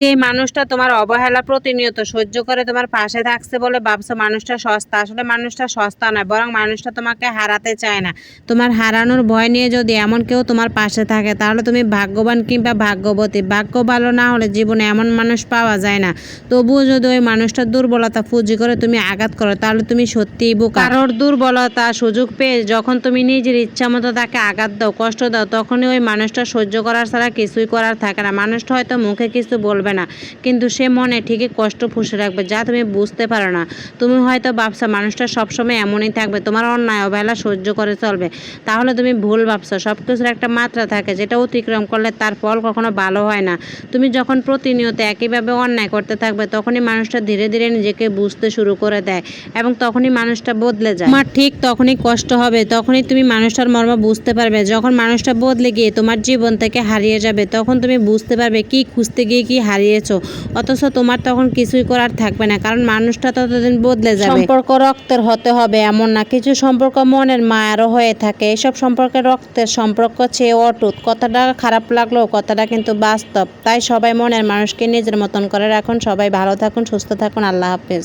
এই মানুষটা তোমার অবহেলা প্রতিনিয়ত সহ্য করে তোমার পাশে থাকছে বলে ভাবছো মানুষটা সস্তা। আসলে মানুষটা সস্তা নয়, বরং মানুষটা তোমাকে হারাতে চায় না। তোমার হারানোর ভয় নিয়ে যদি এমন কেউ তোমার পাশে থাকে তাহলে তুমি ভাগ্যবান কিংবা ভাগ্যবতী। ভাগ্য ভালো না হলে জীবনে এমন মানুষ পাওয়া যায় না। তবুও যদি ওই মানুষটার দুর্বলতা পুঁজি করে তুমি আঘাত করো তাহলে তুমি সত্যিই বোকা। কারোর দুর্বলতা সুযোগ পেয়ে যখন তুমি নিজের ইচ্ছা মতো তাকে আঘাত দাও, কষ্ট দাও, তখনই ওই মানুষটা সহ্য করার ছাড়া কিছুই করার থাকে না। মানুষটা হয়তো মুখে কিছু বলবে না, কিন্তু সে মনে ঠিকই কষ্ট পুষে রাখবে, যা তুমি বুঝতে পারো না। তুমি হয়তো ভাবছো মানুষটা সবসময় এমনই থাকবে, তোমার অন্যায় অবহেলা সহ্য করে চলবে। তাহলে তুমি ভুল ভাবছো। সব কিছুর একটা মাত্রা থাকে, যেটা অতিক্রম করলে তার ফল কখনো ভালো হয় না। তুমি যখন প্রতিনিয়ত একইভাবে অন্যায় করতে থাকবে তখনই মানুষটা ধীরে ধীরে নিজেকে বুঝতে শুরু করে দেয়, এবং তখনই মানুষটা বদলে যায়। তোমার ঠিক তখনই কষ্ট হবে, তখনই তুমি মানুষটার মর্ম বুঝতে পারবে। যখন মানুষটা বদলে গিয়ে তোমার জীবন থেকে হারিয়ে যাবে তখন তুমি বুঝতে পারবে কি খুঁজতে গিয়ে কি হারিয়েছো। অথচ তোমার তখন কিছুই করার থাকবে না, কারণ মানুষটা ততদিন বদলে যাবে। সম্পর্ক রক্তের হতে হবে এমন না, কিছু সম্পর্ক মনের মায়ারও হয়ে থাকে। এসব সম্পর্কে রক্তের সম্পর্ক চেয়ে অটুট। কথাটা খারাপ লাগলেও কথাটা কিন্তু বাস্তব। তাই সবাই মনের মানুষকে নিজের মতন করে রাখুন। সবাই ভালো থাকুন, সুস্থ থাকুন। আল্লাহ হাফেজ।